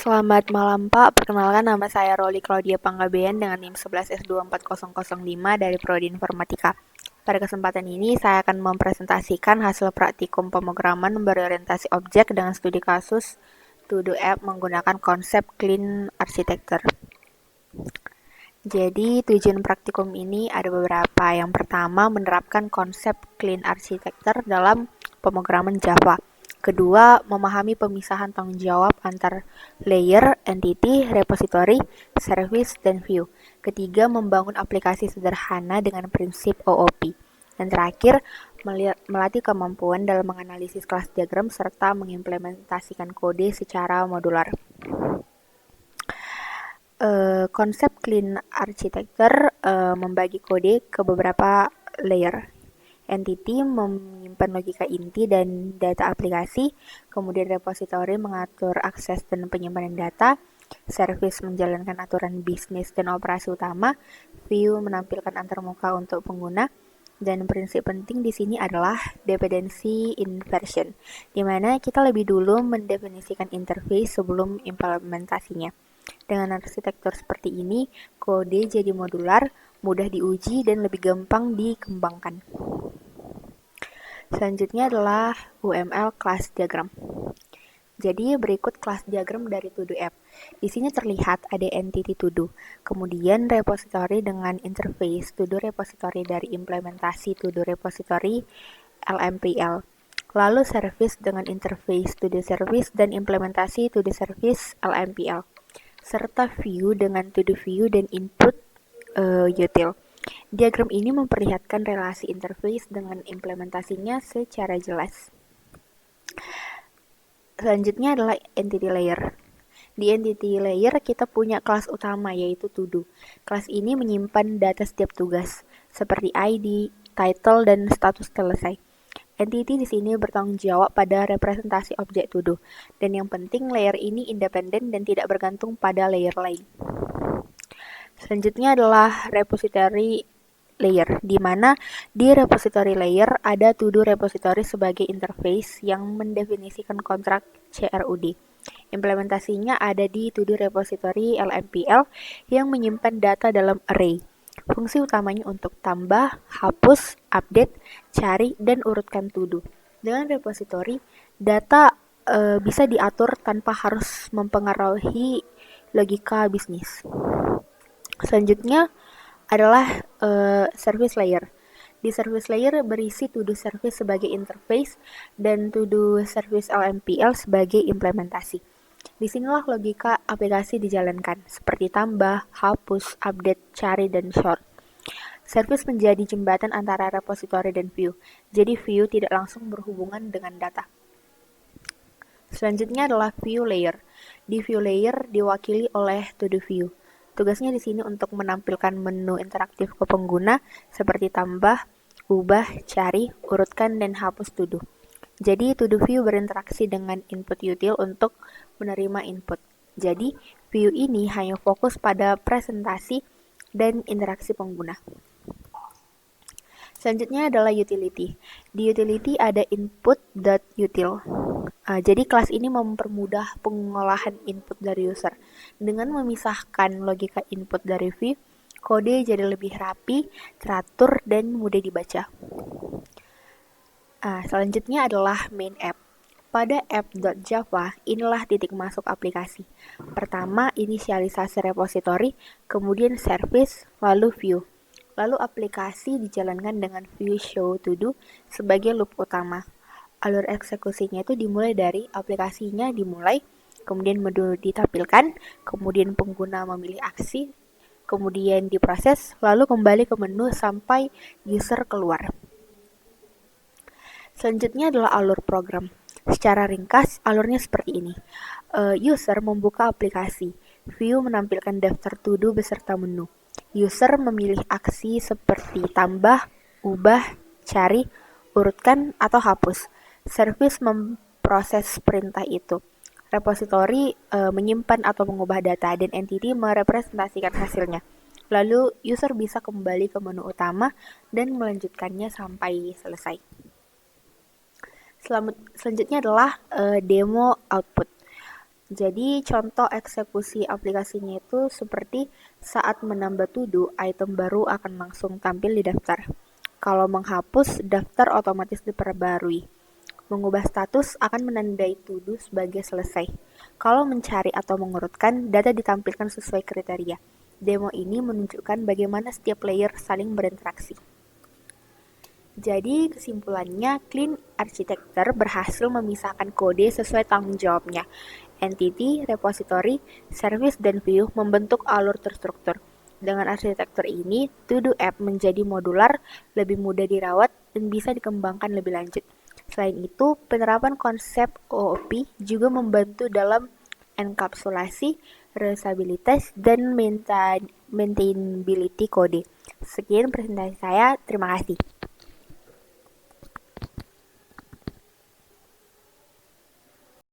Selamat malam Pak, perkenalkan nama saya Roli Claudia Panggabean dengan NIM 11S24005 dari Prodi Informatika. Pada kesempatan ini saya akan mempresentasikan hasil praktikum pemrograman berorientasi objek dengan studi kasus To-Do App menggunakan konsep Clean Architecture. Jadi tujuan praktikum ini ada beberapa. Yang pertama, menerapkan konsep Clean Architecture dalam pemrograman Java. Kedua, memahami pemisahan tanggung jawab antar layer, entity, repository, service, dan view. Ketiga, membangun aplikasi sederhana dengan prinsip OOP. Dan terakhir, melatih kemampuan dalam menganalisis kelas diagram serta mengimplementasikan kode secara modular. Konsep Clean Architecture membagi kode ke beberapa layer. Entity menyimpan logika inti dan data aplikasi, kemudian repository mengatur akses dan penyimpanan data, service menjalankan aturan bisnis dan operasi utama, view menampilkan antarmuka untuk pengguna, dan prinsip penting di sini adalah dependency inversion, di mana kita lebih dulu mendefinisikan interface sebelum implementasinya. Dengan arsitektur seperti ini, kode jadi modular, mudah diuji, dan lebih gampang dikembangkan. Selanjutnya adalah UML class diagram. Jadi berikut class diagram dari To-Do App. Di sini terlihat ada entity To-Do, kemudian repository dengan interface To-Do repository dari implementasi To-Do repository LMPL. Lalu service dengan interface To-Do service dan implementasi To-Do service LMPL. Serta view dengan To-Do view dan input util. Diagram ini memperlihatkan relasi interface dengan implementasinya secara jelas. Selanjutnya adalah entity layer. Di entity layer kita punya kelas utama yaitu To-Do. Kelas ini menyimpan data setiap tugas seperti ID, title, dan status selesai. Entity di sini bertanggung jawab pada representasi objek To-Do. Dan yang penting layer ini independen dan tidak bergantung pada layer lain. Selanjutnya adalah repository layer, di mana di repository layer ada To-Do repository sebagai interface yang mendefinisikan kontrak CRUD. Implementasinya ada di To-Do repository LMPL yang menyimpan data dalam array. Fungsi utamanya untuk tambah, hapus, update, cari, dan urutkan To-Do. Dengan repository, data bisa diatur tanpa harus mempengaruhi logika bisnis. Selanjutnya adalah service layer. Di service layer berisi To-Do service sebagai interface dan To-Do service LMPL sebagai implementasi. Disinilah logika aplikasi dijalankan, seperti tambah, hapus, update, cari, dan sort. Service menjadi jembatan antara repository dan view, jadi view tidak langsung berhubungan dengan data. Selanjutnya adalah view layer. Di view layer diwakili oleh To-Do view. Tugasnya di sini untuk menampilkan menu interaktif ke pengguna seperti tambah, ubah, cari, urutkan, dan hapus To-Do. Jadi To-Do view berinteraksi dengan input util untuk menerima input. Jadi view ini hanya fokus pada presentasi dan interaksi pengguna. Selanjutnya adalah utility. Di utility ada input.util. Jadi kelas ini mempermudah pengolahan input dari user. Dengan memisahkan logika input dari view, kode jadi lebih rapi, teratur, dan mudah dibaca. Selanjutnya adalah main app. Pada app.java, inilah titik masuk aplikasi. Pertama, inisialisasi repository, kemudian service, lalu view. Lalu aplikasi dijalankan dengan view show to do sebagai loop utama. Alur eksekusinya itu dimulai dari aplikasinya dimulai, kemudian menu ditampilkan, kemudian pengguna memilih aksi, kemudian diproses, lalu kembali ke menu sampai user keluar. Selanjutnya adalah alur program. Secara ringkas, alurnya seperti ini. User membuka aplikasi, view menampilkan daftar to-do beserta menu. User memilih aksi seperti tambah, ubah, cari, urutkan, atau hapus. Service memproses perintah itu. Repository menyimpan atau mengubah data dan entity merepresentasikan hasilnya. Lalu user bisa kembali ke menu utama dan melanjutkannya sampai selesai. Selanjutnya adalah demo output. Jadi contoh eksekusi aplikasinya itu seperti saat menambah to-do, item baru akan langsung tampil di daftar. Kalau menghapus, daftar otomatis diperbarui. Mengubah status akan menandai to-do sebagai selesai. Kalau mencari atau mengurutkan, data ditampilkan sesuai kriteria. Demo ini menunjukkan bagaimana setiap layer saling berinteraksi. Jadi kesimpulannya, Clean Architecture berhasil memisahkan kode sesuai tanggung jawabnya. Entity, repository, service, dan view membentuk alur terstruktur. Dengan arsitektur ini, To-Do App menjadi modular, lebih mudah dirawat, dan bisa dikembangkan lebih lanjut. Selain itu, penerapan konsep OOP juga membantu dalam enkapsulasi, reusabilitas, dan maintainability kode. Sekian presentasi saya, terima kasih.